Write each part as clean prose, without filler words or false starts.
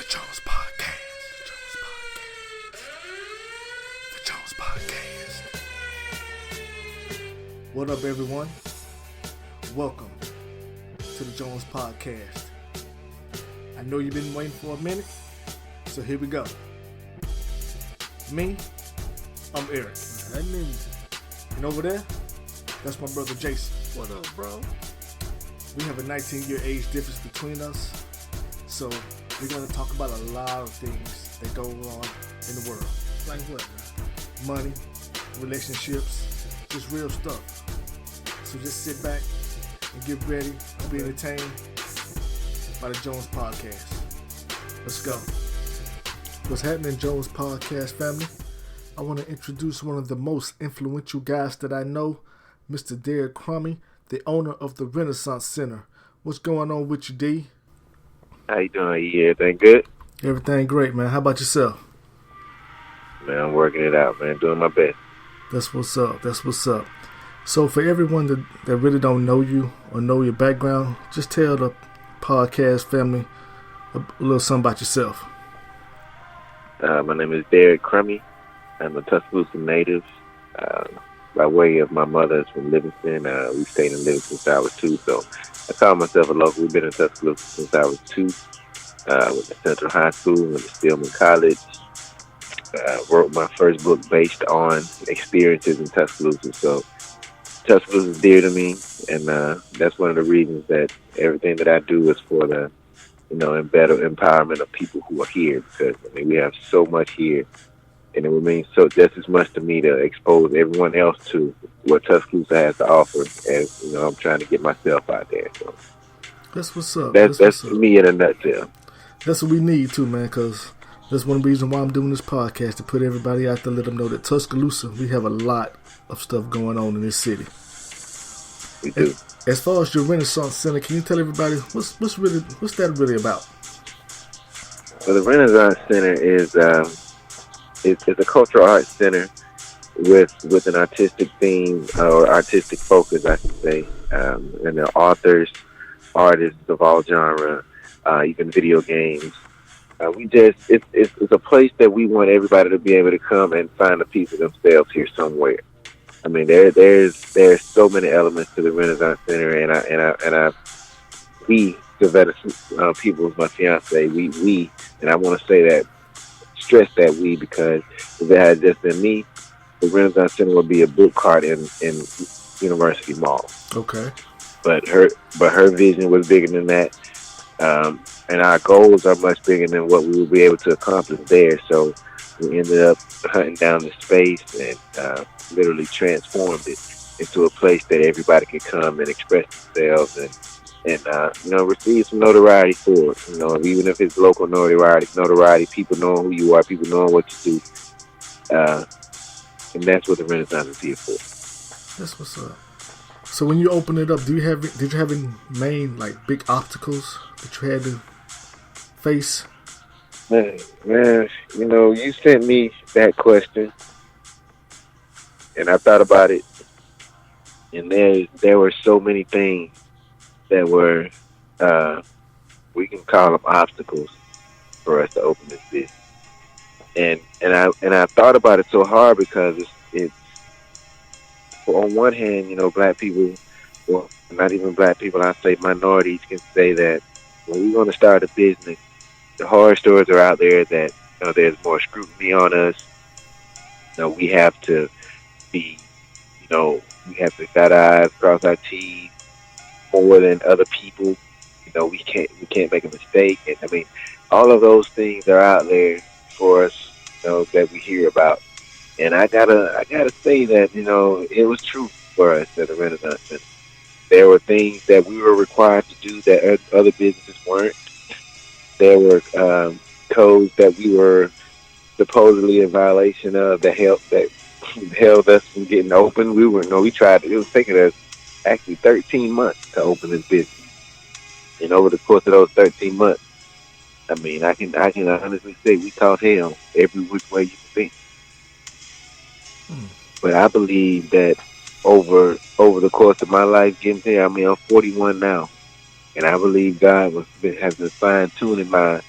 Jones Podcast. The Jones Podcast. What up, everyone? Welcome to the Jones Podcast. I know you've been waiting for a minute, so here we go. Me, I'm Eric. That means And over there, that's my brother Jason. what up, bro? We have a 19-year age difference between us, so we're going to talk about a lot of things that go on in the world. Like what? Money, relationships, just real stuff. So just sit back and get ready to be entertained by the Jones Podcast. Let's go. What's happening, Jones Podcast family? I want to introduce one of the most influential guys that I know, Mr. Derrick Crummie, the owner of the Renaissance Center. What's going on with you, D? How you doing? Yeah, everything good? Everything great, man. How about yourself? Man, I'm working it out, man. Doing my best. That's what's up. That's what's up. So for everyone that really don't know you or know your background, just tell the podcast family a little something about yourself. My name is Derrick Crummie. I'm a Tuscaloosa native. By way of my mother is from Livingston. We stayed in Livingston since I was 2, so I call myself a local. We've been in Tuscaloosa since I was 2. Went to Central High School, went to Stillman College. Wrote my first book based on experiences in Tuscaloosa. So Tuscaloosa is dear to me, and that's one of the reasons that everything that I do is for the, and better empowerment of people who are here. Because we have so much here, and it remains so just as much to me to expose everyone else to what Tuscaloosa has to offer. As I'm trying to get myself out there. So That's what's up. that's me in a nutshell. That's what we need too, man, because that's one reason why I'm doing this podcast, to put everybody out there, let them know that Tuscaloosa, we have a lot of stuff going on in this city. We do. As far as your Renaissance Center, can you tell everybody what's that really about? Well, the Renaissance Center is it's a cultural arts center with an artistic theme or artistic focus, I should say. And there are authors, artists of all genre, even video games. It's a place that we want everybody to be able to come and find a piece of themselves here somewhere. I mean, there's so many elements to the Renaissance Center, and we, the people, my fiance, we, and I want to stress that we, because if it had just been me, the Renaissance Center would be a book cart in University Mall. Okay. But her vision was bigger than that, and our goals are much bigger than what we will be able to accomplish there. So we ended up hunting down the space and literally transformed it into a place that everybody can come and express themselves and receive some notoriety for it. Even if it's local notoriety, people know who you are, people know what you do, and that's what the Renaissance is here for. That's what's up. So when you open it up, did you have any main big obstacles that you had to face? Man, you sent me that question, and I thought about it, and there were so many things that were, we can call them obstacles for us to open this business. And I thought about it so hard because it's on one hand, black people, well, not even black people, I say minorities, can say that when we're going to start a business, the horror stories are out there that there's more scrutiny on us. We have to be, we have to dot our I's, cross our T's more than other people. We can't make a mistake. And all of those things are out there for us, that we hear about. And I gotta say that it was true for us at the Renaissance Center. There were things that we were required to do that other businesses weren't. There were codes that we were supposedly in violation of that held us from getting open. We tried. It was taking us actually 13 months to open this business. And over the course of those 13 months, I can honestly say we caught hell every which way you can think. But I believe that over the course of my life getting here, I'm 41 now, and I believe God has been fine tuning my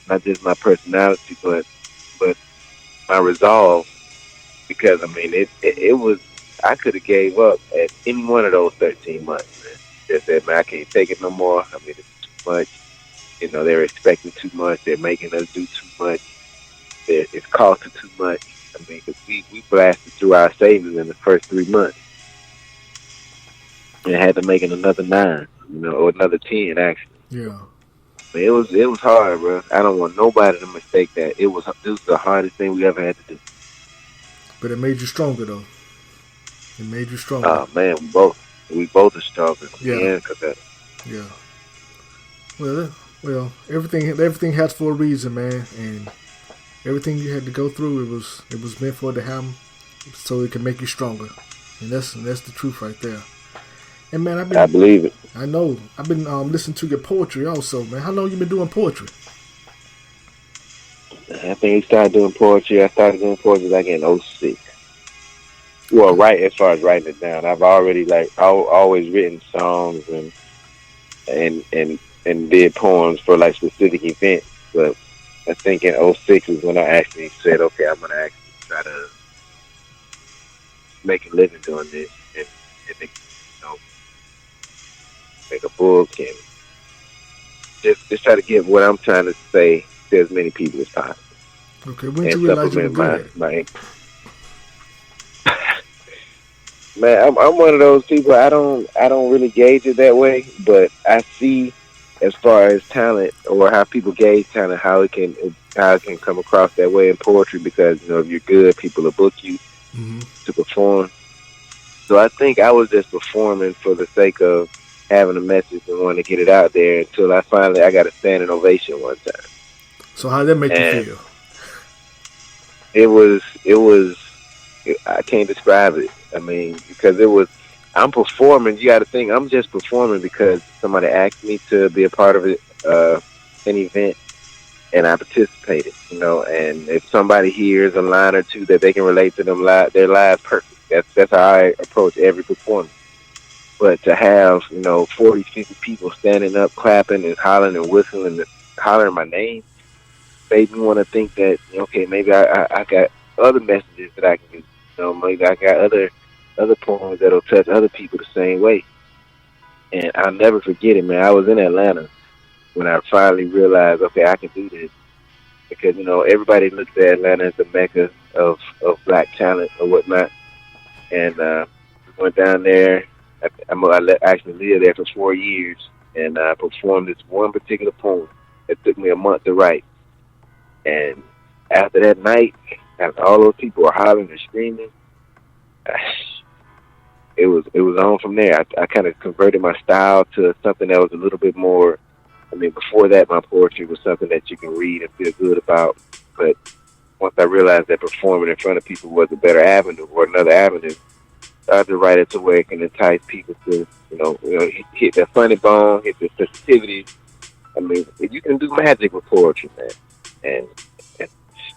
not just my personality, but my resolve. Because I mean, it was I could have gave up at any one of those 13 months. Man. Just said, man, I can't take it no more. I mean, it's too much. You know, they're expecting too much. They're making us do too much. It's costing too much. I mean, because we blasted through our savings in the first 3 months and had to make it another 9, or another 10 actually. Yeah. But it was hard, bro. I don't want nobody to mistake that. This was the hardest thing we ever had to do. But it made you stronger, though. It made you stronger. Oh man, we both are stronger. Yeah. Yeah. Well, everything has for a reason, man, and everything you had to go through, it was meant for it to happen, so it can make you stronger, and that's the truth right there. And man, I believe it. I know. I've been listening to your poetry also, man. How long you been doing poetry? I think I started doing poetry like in '06. Well, right as far as writing it down, I've already always written songs and did poems for like specific events. But I think in '06 is when I actually said, okay, I'm gonna actually try to make a living doing this and make a book and just try to get what I'm trying to say to as many people as possible. Okay, when did you realize you were good at it? Man, I'm one of those people. I don't really gauge it that way, but I see as far as talent or how people gauge talent, how it can come across that way in poetry. Because if you're good, people will book you to perform. So I think I was just performing for the sake of having a message and wanting to get it out there until I got a standing ovation one time. So how did that make you feel? It was. I can't describe it. I mean, because I'm performing. You got to think, I'm just performing because somebody asked me to be a part of it, an event, and I participated. And if somebody hears a line or two that they can relate to their lives, perfect. That's how I approach every performance. But to have 40, 50 people standing up, clapping and hollering and whistling and hollering my name, made me want to think that okay, maybe I got other messages that I can do. Maybe I got other poems that'll touch other people the same way. And I'll never forget it, man. I was in Atlanta when I finally realized, okay, I can do this. Because, everybody looks at Atlanta as the mecca of black talent or whatnot. And we went down there. I actually lived there for 4 years. And I performed this one particular poem that took me a month to write. And after that night, after all those people were hollering and screaming, it was on from there. I kind of converted my style to something that was a little bit more. I mean, before that, my poetry was something that you can read and feel good about. But once I realized that performing in front of people was a better avenue or another avenue, I started to write it to where it can entice people to, hit that funny bone, hit the sensitivity. I mean, you can do magic with poetry, man. And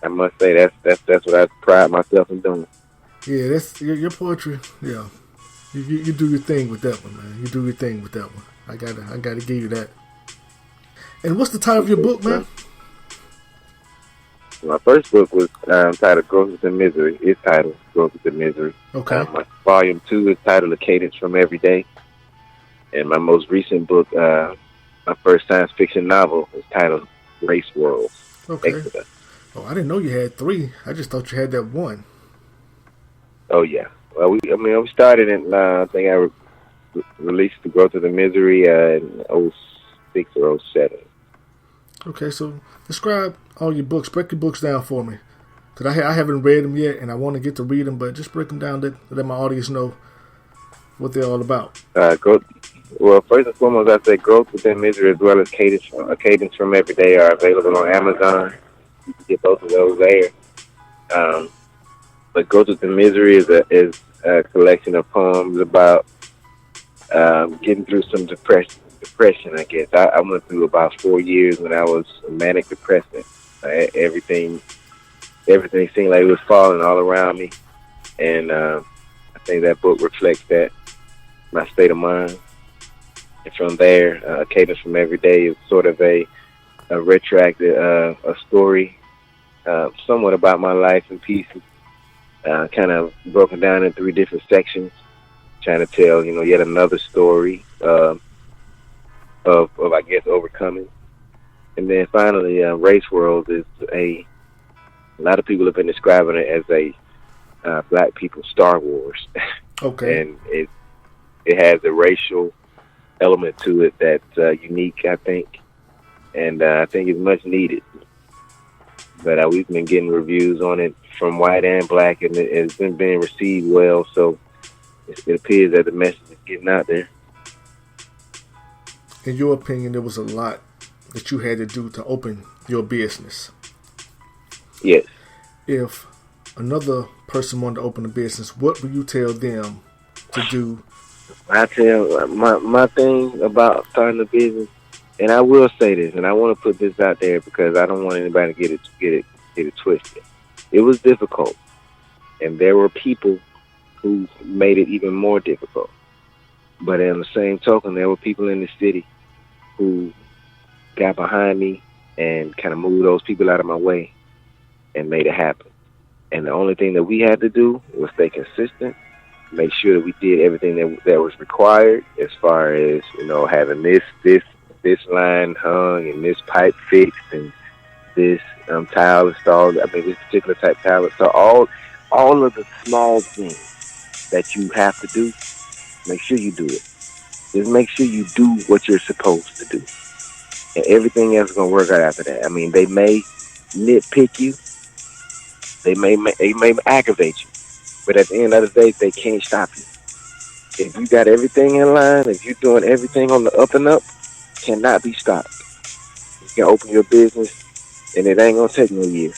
I must say that's what I pride myself in doing. Yeah, that's your poetry. Yeah, you do your thing with that one, man. You do your thing with that one. I gotta give you that. And what's the title of your book, man? My first book was titled "Growth Within Misery." It's titled "Growth Within Misery." Okay. My volume 2 is titled "A Cadence from Every Day," and my most recent book, my first science fiction novel, is titled "Race Worlds." Okay. Exodus. Oh, I didn't know you had 3. I just thought you had that one. Oh yeah. Well, we started in. I think I released "The Growth of the Misery" in '06 or '07. Okay, so describe all your books. Break your books down for me, because I haven't read them yet, and I want to get to read them. But just break them down to let my audience know what they're all about. Well, first and foremost, I say "Growth Within Misery" as well as "A Cadence from Every Day" are available on Amazon. You can get both of those there. But "Growth Within Misery" is a collection of poems about getting through some depression, I guess. I went through about 4 years when I was manic depressant. Everything seemed like it was falling all around me. And I think that book reflects that, my state of mind. And from there, "A Cadence from Every Day" is sort of a retracted a story, somewhat about my life in pieces, kind of broken down in 3 different sections, trying to tell, yet another story of I guess overcoming. And then finally, Race World is a lot of people have been describing it as a Black people Star Wars. Okay. And it has a racial element to it that's unique, I think, and I think it's much needed. But we've been getting reviews on it from white and black, and it's been being received well. So it appears that the message is getting out there. In your opinion, there was a lot that you had to do to open your business. Yes. If another person wanted to open a business, what would you tell them to do? I tell my thing about starting a business, and I will say this, and I want to put this out there because I don't want anybody to get it twisted. It was difficult, and there were people who made it even more difficult. But on the same token, there were people in the city who got behind me and kind of moved those people out of my way and made it happen. And the only thing that we had to do was stay consistent, make sure that we did everything that was required as far as, having this line hung and this pipe fixed and this tile installed. I mean, this particular type of tile. So all of the small things that you have to do, make sure you do it. Just make sure you do what you're supposed to do. And everything else is going to work out after that. I mean, they may nitpick you. They may aggravate you. But at the end of the day, they can't stop you. If you got everything in line, if you're doing everything on the up and up, cannot be stopped. You can open your business, and it ain't going to take no year.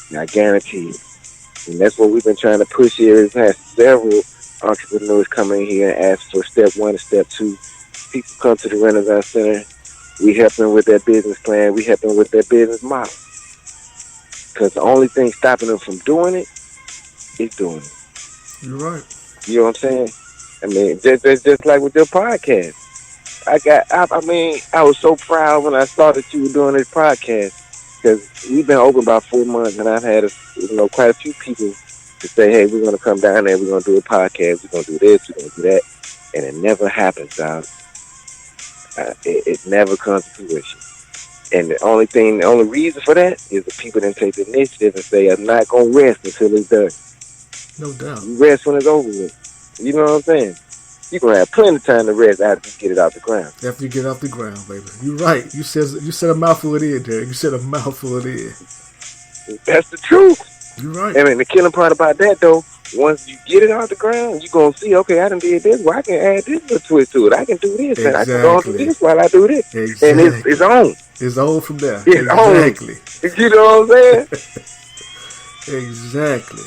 And I guarantee you. And that's what we've been trying to push here. We've had several entrepreneurs come in here and ask for step 1 and step 2. People come to the Renaissance Center. We help them with their business plan. We help them with their business model. Because the only thing stopping them from doing it is doing it. You're right. You know what I'm saying? I mean, just like with your podcast. I was so proud when I saw that you were doing this podcast. Because we've been open about 4 months, and I've had quite a few people to say, hey, we're going to come down there, we're going to do a podcast, we're going to do this, we're going to do that. And it never happens, dog. It never comes to fruition. And the only reason for that is the people that take the initiative and say, I'm not going to rest until it's done. No doubt. You rest when it's over with. You know what I'm saying? You're going to have plenty of time to rest after you get it off the ground. After you get off the ground, baby. You're right. You said a mouthful in, Derrick. You said a mouthful in. That's the truth. You're right. I mean, the killing part about that, though, once you get it off the ground, you're going to see, okay, I done did this. Well, I can add this little twist to it. I can do this. Exactly. And I can go and do this while I do this. Exactly. And it's on. It's on from there. It's exactly. On. You know what I'm saying? Exactly.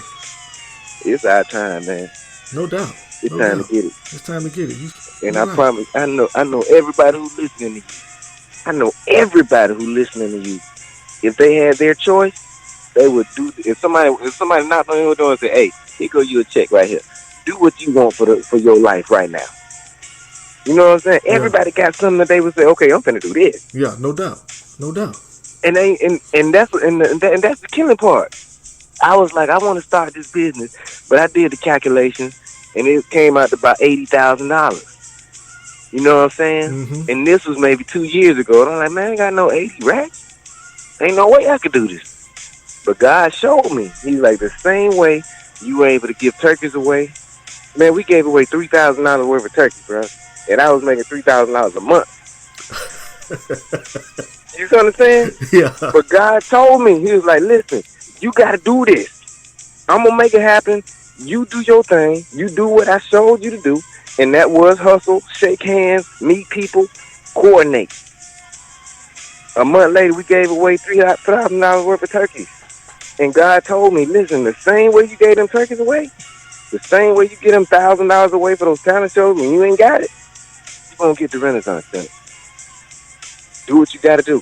It's our time, man. No doubt. It's time to get it. It's time to get it. And I promise, I know everybody who's listening to you. I know everybody who's listening to you. If they had their choice, they would do. If somebody knocked on your door and said, "Hey, here go you a check right here. Do what you want for your life right now." You know what I'm saying? Yeah. Everybody got something that they would say, "Okay, I'm finna do this." Yeah, no doubt, no doubt. And that's the killing part. I was like, I want to start this business, but I did the calculations. And it came out to about $80,000. You know what I'm saying? Mm-hmm. And this was maybe 2 years ago. And I'm like, man, I ain't got no 80 racks. Ain't no way I could do this. But God showed me. He's like, the same way you were able to give turkeys away. Man, we gave away $3,000 worth of turkeys, bro. And I was making $3,000 a month. You understand? Yeah. But God told me, he was like, listen, you got to do this. I'm going to make it happen. You do your thing. You do what I showed you to do. And that was hustle, shake hands, meet people, coordinate. A month later, we gave away $3,000 worth of turkeys. And God told me, listen, the same way you gave them turkeys away, the same way you get them $1,000 away for those talent shows when you ain't got it, you're going to get the Renaissance Center. Do what you got to do.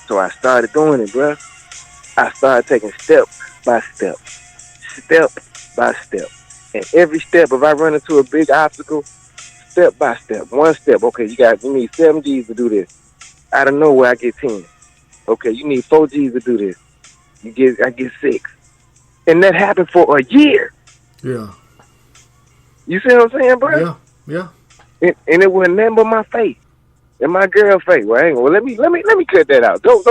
So I started doing it, bruh. I started taking step by step. Step by step. And every step, if I run into a big obstacle, step by step, one step. Okay, you need 7 G's to do this. Out of nowhere, I get 10. Okay, you need 4 G's to do this. I get 6. And that happened for a year. Yeah. You see what I'm saying, bro? Yeah. And it wasn't nothing but my face and my girl face. Well, hang on. Well, let me cut that out. Don't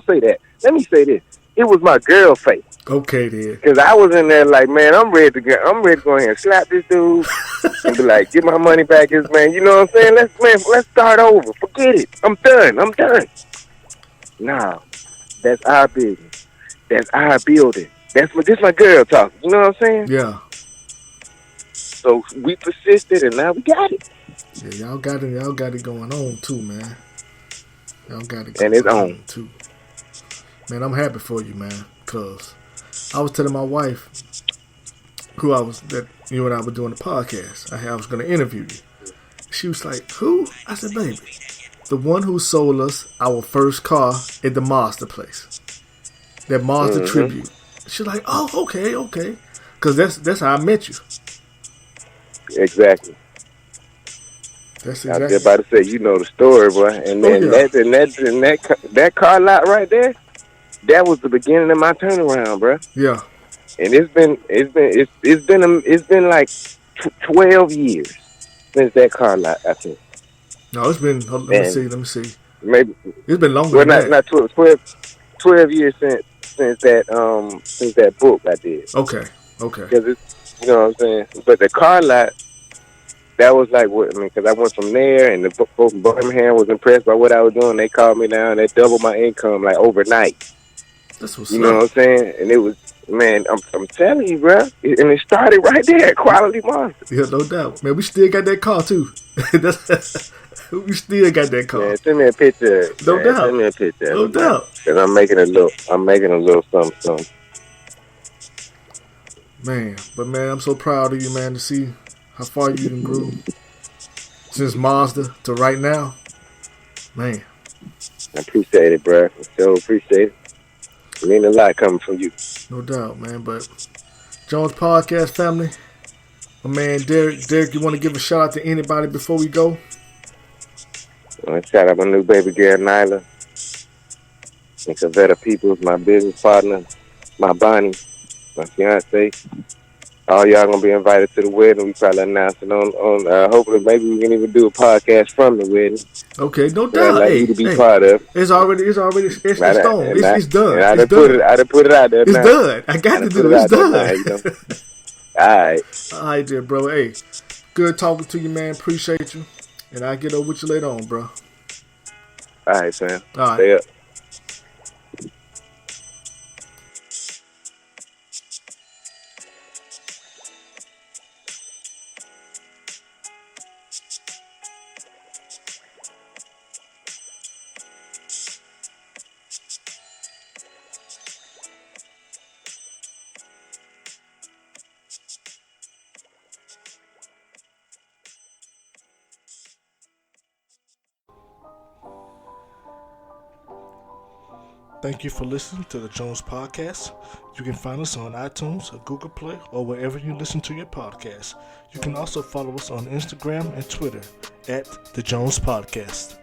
say that. Let me say this. It was my girl face. Okay, then. Because I was in there like, man, I'm ready to go ahead and slap this dude and be like, get my money back, this man. You know what I'm saying? Let's start over. Forget it. I'm done. Nah, that's our business. That's our building. This my girl talking. You know what I'm saying? Yeah. So we persisted, and now we got it. Yeah, y'all got it going on too, man. Y'all got it going on too. Man, I'm happy for you, man, because I was telling my wife that you and I were doing the podcast. I was going to interview you. She was like, "Who?" I said, "Baby, the one who sold us our first car at the Mazda place, that Mazda tribute." She's like, "Oh, okay," because that's how I met you. Exactly. That's exactly. I was just about to say, you know the story, boy. And then that car lot right there, that was the beginning of my turnaround, bro. Yeah. And it's been like 12 years since that car lot, I think. No, it's been. Let me see. Maybe it's been longer. Well, not 12 years since that book I did. Okay. Because it's, you know what I'm saying. But the car lot, that was like what I mean. Because I went from there, and the folks in Birmingham was impressed by what I was doing. They called me down. They doubled my income like overnight. That's what's you know what I'm saying. And it was, man, I'm telling you, bro. And it started right there at Quality Monster. Yeah, no doubt, man. We still got that car too. We still got that car. Man, send me a picture. No doubt. Send me a picture. No doubt. Cause I'm making a little something. Man, but man, I'm so proud of you, man, to see how far you even grew since Mazda to right now. Man, I appreciate it, bro. I so appreciate it. It means a lot coming from you. No doubt, man. But Jones Podcast family, my man Derrick, you want to give a shout out to anybody before we go? Shout out my new baby girl, Nyla. And Cavetta Peoples, my business partner, my Bonnie, my fiance. All y'all gonna be invited to the wedding. We probably announce it on hopefully maybe we can even do a podcast from the wedding. Okay, no doubt. I'd like you to be part of. It's already in stone. It's done. I done put it out there. It's done. I got to do it. It's done. Now, you know? All right, dear bro. Hey, good talking to you, man. Appreciate you. And I'll get over with you later on, bro. All right, Sam. All right. Stay up. Thank you for listening to the Jones Podcast. You can find us on iTunes or Google Play or wherever you listen to your podcast. You can also follow us on Instagram and Twitter at the Jones Podcast.